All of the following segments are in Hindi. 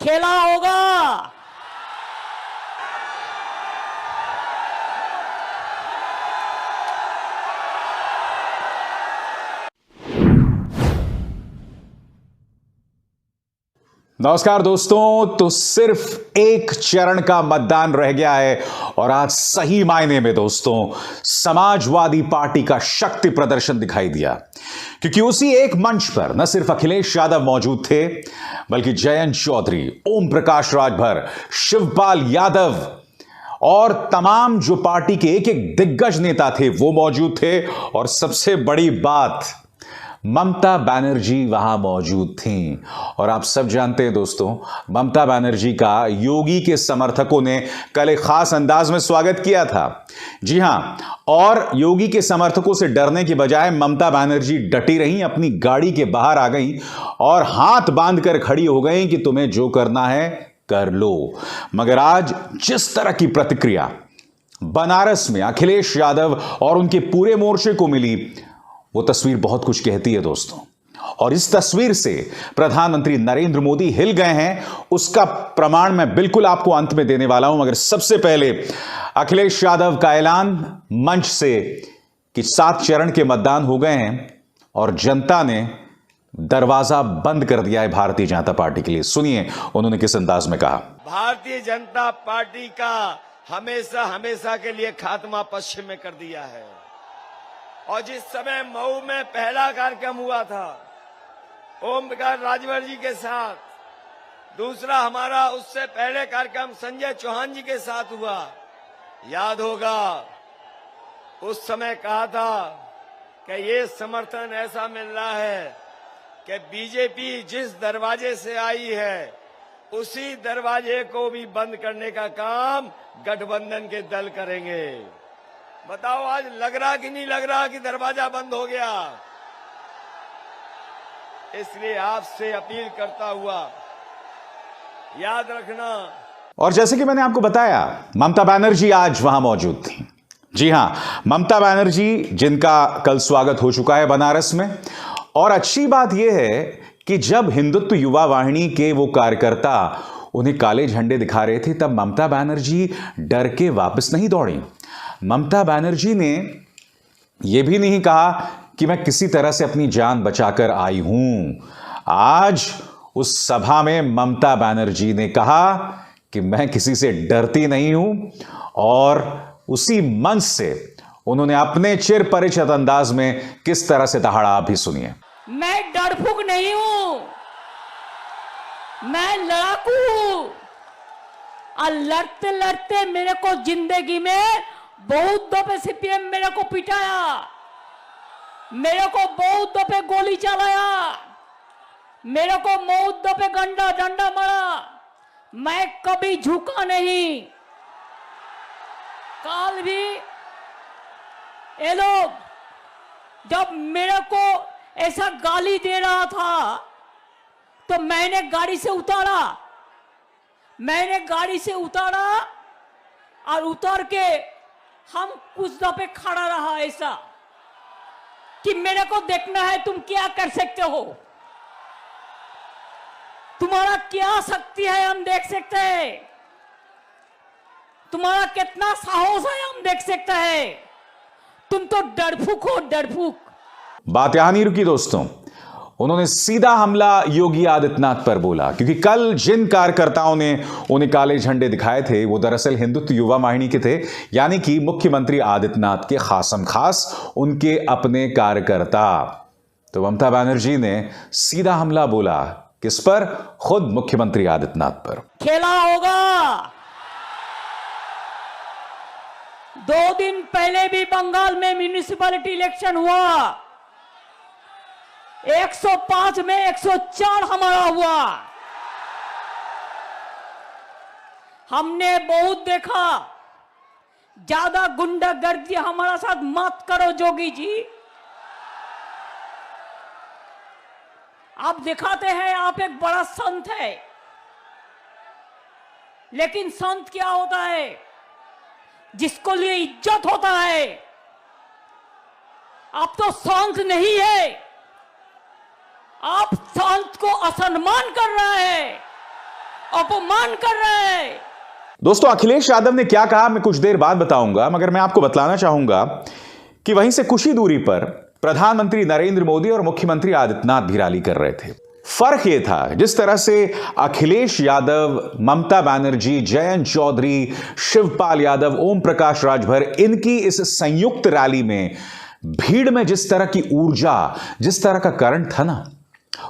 खेला होगा। नमस्कार दोस्तों, तो सिर्फ एक चरण का मतदान रह गया है और आज सही मायने में दोस्तों समाजवादी पार्टी का शक्ति प्रदर्शन दिखाई दिया, क्योंकि उसी एक मंच पर न सिर्फ अखिलेश यादव मौजूद थे बल्कि जयंत चौधरी, ओम प्रकाश राजभर, शिवपाल यादव और तमाम जो पार्टी के एक एक दिग्गज नेता थे वो मौजूद थे। और सबसे बड़ी बात, ममता बनर्जी वहां मौजूद थीं। और आप सब जानते हैं दोस्तों, ममता बनर्जी का योगी के समर्थकों ने कल एक खास अंदाज में स्वागत किया था। जी हां, और योगी के समर्थकों से डरने की बजाय ममता बनर्जी डटी रहीं, अपनी गाड़ी के बाहर आ गईं और हाथ बांधकर खड़ी हो गईं कि तुम्हें जो करना है कर लो। मगर आज जिस तरह की प्रतिक्रिया बनारस में अखिलेश यादव और उनके पूरे मोर्चे को मिली, वो तस्वीर बहुत कुछ कहती है दोस्तों। और इस तस्वीर से प्रधानमंत्री नरेंद्र मोदी हिल गए हैं, उसका प्रमाण मैं बिल्कुल आपको अंत में देने वाला हूं। मगर सबसे पहले अखिलेश यादव का ऐलान मंच से कि 7 चरण के मतदान हो गए हैं और जनता ने दरवाजा बंद कर दिया है भारतीय जनता पार्टी के लिए। सुनिए उन्होंने किस अंदाज में कहा। भारतीय जनता पार्टी का हमेशा हमेशा के लिए खात्मा पश्चिम में कर दिया है। और जिस समय मऊ में पहला कार्यक्रम हुआ था ओम प्रकाश राजभर जी के साथ, दूसरा हमारा उससे पहले कार्यक्रम संजय चौहान जी के साथ हुआ, याद होगा उस समय कहा था कि ये समर्थन ऐसा मिल रहा है कि बीजेपी जिस दरवाजे से आई है उसी दरवाजे को भी बंद करने का काम गठबंधन के दल करेंगे। बताओ आज लग रहा कि नहीं लग रहा कि दरवाजा बंद हो गया? इसलिए आपसे अपील करता हुआ याद रखना। और जैसे कि मैंने आपको बताया, ममता बनर्जी आज वहां मौजूद थी। जी हां, ममता बनर्जी जिनका कल स्वागत हो चुका है बनारस में। और अच्छी बात यह है कि जब हिंदुत्व युवा वाहिनी के वो कार्यकर्ता उन्हें काले झंडे दिखा रहे थे, तब ममता बनर्जी डर के वापस नहीं दौड़ी। ममता बनर्जी ने यह भी नहीं कहा कि मैं किसी तरह से अपनी जान बचाकर आई हूं। आज उस सभा में ममता बनर्जी ने कहा कि मैं किसी से डरती नहीं हूं। और उसी मंच से उन्होंने अपने चिर परिचित अंदाज में किस तरह से दहाड़ा, आप भी सुनिए। मैं डरफुक नहीं हूं, मैं लड़ाकू हूं। और लड़ते लड़ते मेरे को जिंदगी में बहुत दफे सीपीएम मेरे को पिटाया, मेरे को बहुत दफे गोली चलाया, मेरे को बहुत दफे डंडा मारा। मैं कभी झुका नहीं। कल भी ये लोग जब मेरे को ऐसा गाली दे रहा था तो मैंने गाड़ी से उतारा और उतर के हम कुछ दफे खड़ा रहा, ऐसा कि मेरे को देखना है तुम क्या कर सकते हो, तुम्हारा क्या शक्ति है हम देख सकते हैं, तुम्हारा कितना साहस है हम देख सकते हैं। तुम तो डरफुक हो, डरफुक। बात यहां नहीं रुकी दोस्तों, उन्होंने सीधा हमला योगी आदित्यनाथ पर बोला, क्योंकि कल जिन कार्यकर्ताओं ने उन्हें काले झंडे दिखाए थे वो दरअसल हिंदुत्व युवा वाहिनी के थे, यानी कि मुख्यमंत्री आदित्यनाथ के खासम खास उनके अपने कार्यकर्ता। तो ममता बनर्जी ने सीधा हमला बोला, किस पर? खुद मुख्यमंत्री आदित्यनाथ पर। खेला होगा। 2 दिन पहले भी बंगाल में म्युनिसिपैलिटी इलेक्शन हुआ, 105 में 104 हमारा हुआ। हमने बहुत देखा, ज्यादा गुंडागर्दी हमारा साथ मत करो जोगी जी। आप दिखाते हैं आप एक बड़ा संत है, लेकिन संत क्या होता है? जिसको लिए इज्जत होता है। आप तो संत नहीं है, आप संत को असम्मान कर रहे हैं, अपमान कर रहे हैं। दोस्तों, अखिलेश यादव ने क्या कहा मैं कुछ देर बाद बताऊंगा, मगर मैं आपको बतलाना चाहूंगा कि वहीं से कुछ ही दूरी पर प्रधानमंत्री नरेंद्र मोदी और मुख्यमंत्री आदित्यनाथ भी रैली कर रहे थे। फर्क यह था, जिस तरह से अखिलेश यादव, ममता बनर्जी, जयंत चौधरी, शिवपाल यादव, ओम प्रकाश राजभर, इनकी इस संयुक्त रैली में भीड़ में जिस तरह की ऊर्जा, जिस तरह का करंट था ना,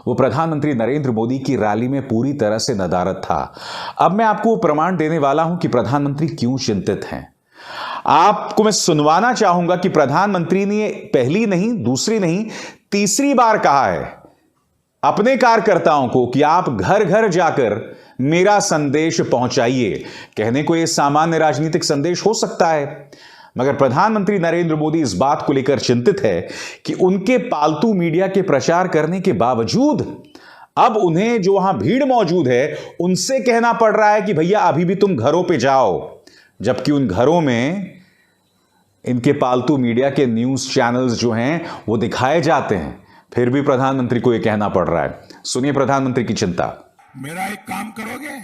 वो प्रधानमंत्री नरेंद्र मोदी की रैली में पूरी तरह से नदारद था। अब मैं आपको प्रमाण देने वाला हूं कि प्रधानमंत्री क्यों चिंतित हैं। आपको मैं सुनवाना चाहूंगा कि प्रधानमंत्री ने पहली नहीं, दूसरी नहीं, तीसरी बार कहा है अपने कार्यकर्ताओं को कि आप घर घर जाकर मेरा संदेश पहुंचाइए। कहने को यह सामान्य राजनीतिक संदेश हो सकता है, मगर प्रधानमंत्री नरेंद्र मोदी इस बात को लेकर चिंतित है कि उनके पालतू मीडिया के प्रचार करने के बावजूद अब उन्हें जो वहां भीड़ मौजूद है उनसे कहना पड़ रहा है कि भैया अभी भी तुम घरों पे जाओ, जबकि उन घरों में इनके पालतू मीडिया के न्यूज चैनल्स जो हैं वो दिखाए जाते हैं। फिर भी प्रधानमंत्री को यह कहना पड़ रहा है। सुनिए प्रधानमंत्री की चिंता। मेरा एक काम करोगे?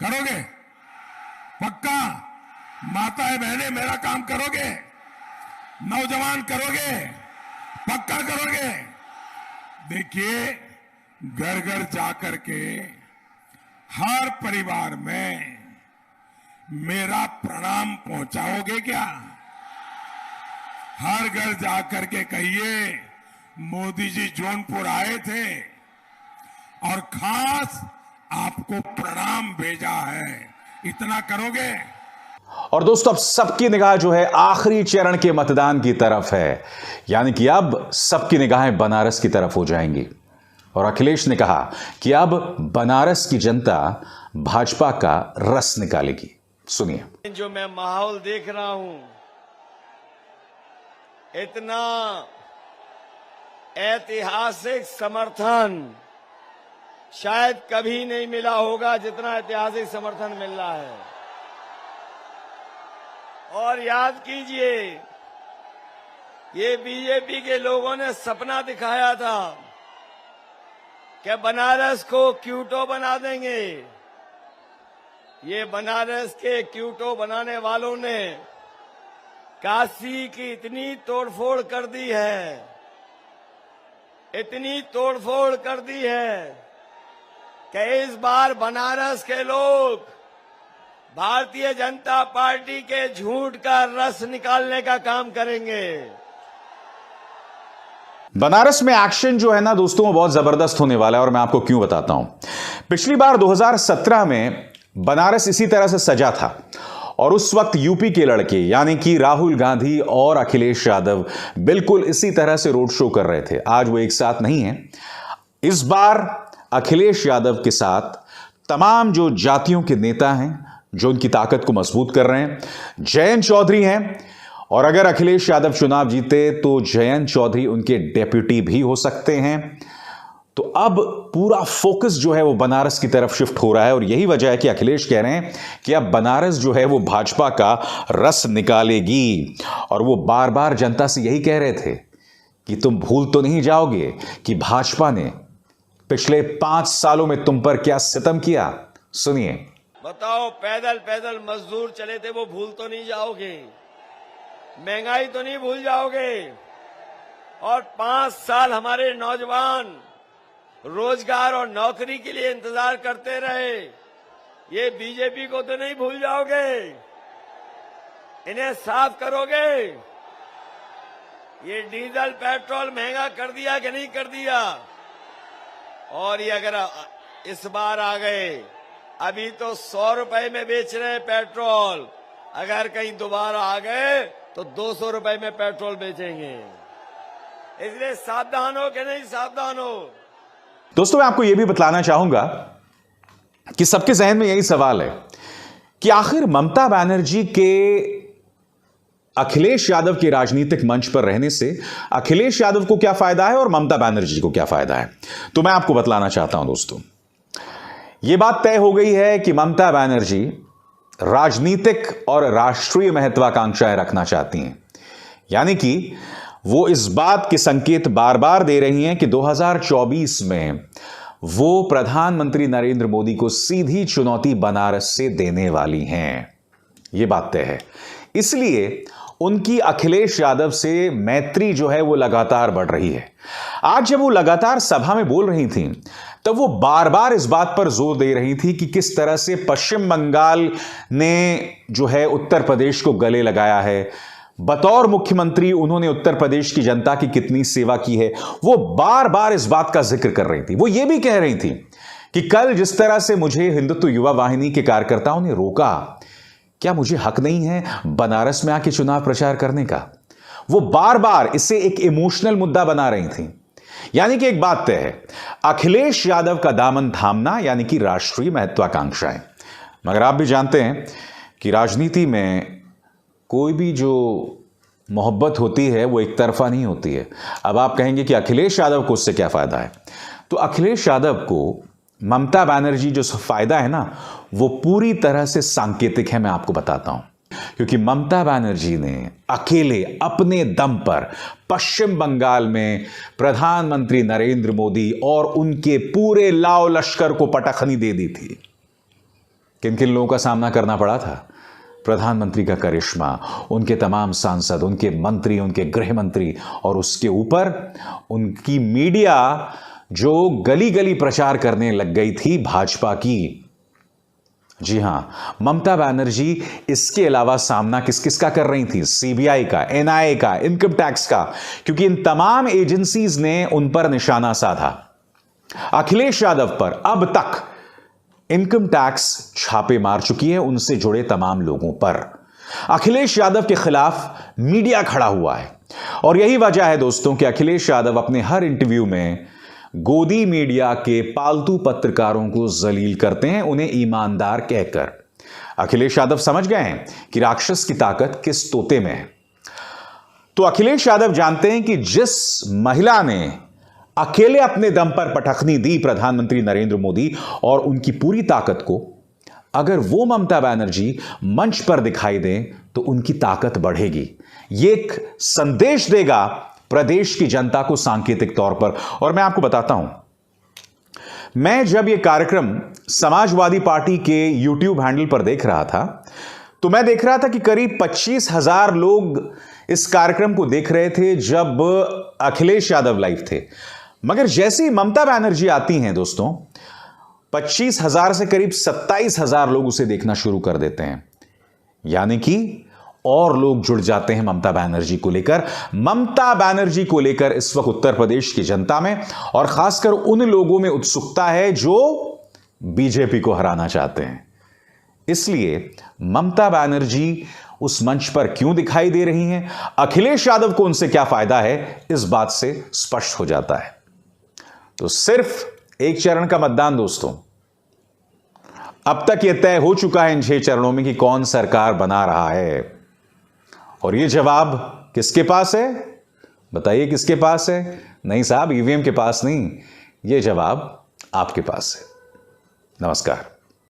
करोगे? पक्का? माताएं बहनें मेरा काम करोगे? नौजवान करोगे? पक्का करोगे? देखिए, घर घर जाकर के हर परिवार में मेरा प्रणाम पहुंचाओगे क्या? हर घर जाकर के कहिए मोदी जी जौनपुर आए थे और खास आपको प्रणाम भेजा है। इतना करोगे? और दोस्तों, अब सबकी निगाह जो है आखिरी चरण के मतदान की तरफ है, यानी कि अब सबकी निगाहें बनारस की तरफ हो जाएंगी। और अखिलेश ने कहा कि अब बनारस की जनता भाजपा का रस निकालेगी। सुनिए। जो मैं माहौल देख रहा हूं, इतना ऐतिहासिक समर्थन शायद कभी नहीं मिला होगा जितना ऐतिहासिक समर्थन मिल रहा है। और याद कीजिए, ये बीजेपी के लोगों ने सपना दिखाया था कि बनारस को क्यूटो बना देंगे। ये बनारस के क्यूटो बनाने वालों ने काशी की इतनी तोड़फोड़ कर दी है, इतनी तोड़फोड़ कर दी है कि इस बार बनारस के लोग भारतीय जनता पार्टी के झूठ का रस निकालने का काम करेंगे। बनारस में एक्शन जो है ना दोस्तों, वो बहुत जबरदस्त होने वाला है और मैं आपको क्यों बताता हूं। पिछली बार 2017 में बनारस इसी तरह से सजा था और उस वक्त यूपी के लड़के यानी कि राहुल गांधी और अखिलेश यादव बिल्कुल इसी तरह से रोड शो कर रहे थे। आज वो एक साथ नहीं है। इस बार अखिलेश यादव के साथ तमाम जो जातियों के नेता हैं जो उनकी ताकत को मजबूत कर रहे हैं, जयंत चौधरी हैं। और अगर अखिलेश यादव चुनाव जीते तो जयंत चौधरी उनके डेप्यूटी भी हो सकते हैं। तो अब पूरा फोकस जो है वो बनारस की तरफ शिफ्ट हो रहा है और यही वजह है कि अखिलेश कह रहे हैं कि अब बनारस जो है वो भाजपा का रस निकालेगी। और वो बार बार जनता से यही कह रहे थे कि तुम भूल तो नहीं जाओगे कि भाजपा ने पिछले 5 सालों में तुम पर क्या सितम किया। सुनिए। बताओ, पैदल पैदल मजदूर चले थे, वो भूल तो नहीं जाओगे? महंगाई तो नहीं भूल जाओगे? और 5 साल हमारे नौजवान रोजगार और नौकरी के लिए इंतजार करते रहे, ये बीजेपी को तो नहीं भूल जाओगे? इन्हें साफ करोगे? ये डीजल पेट्रोल महंगा कर दिया कि नहीं कर दिया? और ये अगर इस बार आ गए, अभी तो 100 रुपए में बेच रहे हैं पेट्रोल, अगर कहीं दोबारा आ गए तो 200 रुपए में पेट्रोल बेचेंगे। इसलिए सावधान हो कि नहीं सावधान हो? दोस्तों, मैं आपको यह भी बतलाना चाहूंगा कि सबके जहन में यही सवाल है कि आखिर ममता बनर्जी के अखिलेश यादव के राजनीतिक मंच पर रहने से अखिलेश यादव को क्या फायदा है और ममता बनर्जी को क्या फायदा है। तो मैं आपको बतलाना चाहता हूं दोस्तों, यह बात तय हो गई है कि ममता बनर्जी राजनीतिक और राष्ट्रीय महत्वाकांक्षाएं रखना चाहती हैं। यानी कि वो इस बात के संकेत बार बार दे रही हैं कि 2024 में वो प्रधानमंत्री नरेंद्र मोदी को सीधी चुनौती बनारस से देने वाली हैं। यह बात तय है। इसलिए उनकी अखिलेश यादव से मैत्री जो है वो लगातार बढ़ रही है। आज जब वो लगातार सभा में बोल रही थी तब वो बार बार इस बात पर जोर दे रही थी कि किस तरह से पश्चिम बंगाल ने जो है उत्तर प्रदेश को गले लगाया है। बतौर मुख्यमंत्री उन्होंने उत्तर प्रदेश की जनता की कितनी सेवा की है, वो बार बार इस बात का जिक्र कर रही थी। वो ये भी कह रही थी कि कल जिस तरह से मुझे हिंदुत्व युवा वाहिनी के कार्यकर्ताओं ने रोका, क्या मुझे हक नहीं है बनारस में आके चुनाव प्रचार करने का? वो बार बार इसे एक इमोशनल मुद्दा बना रही थी। यानी कि एक बात तय है, अखिलेश यादव का दामन थामना यानी कि राष्ट्रीय महत्वाकांक्षाएं। मगर आप भी जानते हैं कि राजनीति में कोई भी जो मोहब्बत होती है वो एक तरफा नहीं होती है। अब आप कहेंगे कि अखिलेश यादव को उससे क्या फायदा है, तो अखिलेश यादव को ममता बनर्जी जो फायदा है ना, वो पूरी तरह से सांकेतिक है। मैं आपको बताता हूं, क्योंकि ममता बनर्जी ने अकेले अपने दम पर पश्चिम बंगाल में प्रधानमंत्री नरेंद्र मोदी और उनके पूरे लाव लश्कर को पटखनी दे दी थी। किन किन लोगों का सामना करना पड़ा था? प्रधानमंत्री का करिश्मा, उनके तमाम सांसद, उनके मंत्री, उनके गृह मंत्री, और उसके ऊपर उनकी मीडिया जो गली गली प्रचार करने लग गई थी भाजपा की। जी हां, ममता बनर्जी इसके अलावा सामना किस किस का कर रही थी? सीबीआई का, एनआईए का, इनकम टैक्स का, क्योंकि इन तमाम एजेंसीज ने उन पर निशाना साधा। अखिलेश यादव पर अब तक इनकम टैक्स छापे मार चुकी है, उनसे जुड़े तमाम लोगों पर। अखिलेश यादव के खिलाफ मीडिया खड़ा हुआ है, और यही वजह है दोस्तों कि अखिलेश यादव अपने हर इंटरव्यू में गोदी मीडिया के पालतू पत्रकारों को जलील करते हैं, उन्हें ईमानदार कहकर। अखिलेश यादव समझ गए हैं कि राक्षस की ताकत किस तोते में है। तो अखिलेश यादव जानते हैं कि जिस महिला ने अकेले अपने दम पर पटखनी दी प्रधानमंत्री नरेंद्र मोदी और उनकी पूरी ताकत को, अगर वो ममता बनर्जी मंच पर दिखाई दें तो उनकी ताकत बढ़ेगी। ये एक संदेश देगा प्रदेश की जनता को सांकेतिक तौर पर। और मैं आपको बताता हूं, मैं जब यह कार्यक्रम समाजवादी पार्टी के YouTube हैंडल पर देख रहा था तो मैं देख रहा था कि करीब 25,000 लोग इस कार्यक्रम को देख रहे थे जब अखिलेश यादव लाइव थे। मगर जैसे ही ममता बनर्जी आती हैं दोस्तों, 25,000 से करीब 27,000 लोग उसे देखना शुरू कर देते हैं। यानी कि और लोग जुड़ जाते हैं ममता बनर्जी को लेकर। ममता बनर्जी को लेकर इस वक्त उत्तर प्रदेश की जनता में और खासकर उन लोगों में उत्सुकता है जो बीजेपी को हराना चाहते हैं। इसलिए ममता बनर्जी उस मंच पर क्यों दिखाई दे रही हैं, अखिलेश यादव को उनसे क्या फायदा है, इस बात से स्पष्ट हो जाता है। तो सिर्फ एक चरण का मतदान दोस्तों। अब तक यह तय हो चुका है इन 6 चरणों में कि कौन सरकार बना रहा है, और यह जवाब किसके पास है? बताइए किसके पास है? नहीं साहब, ईवीएम के पास नहीं, यह जवाब आपके पास है। नमस्कार।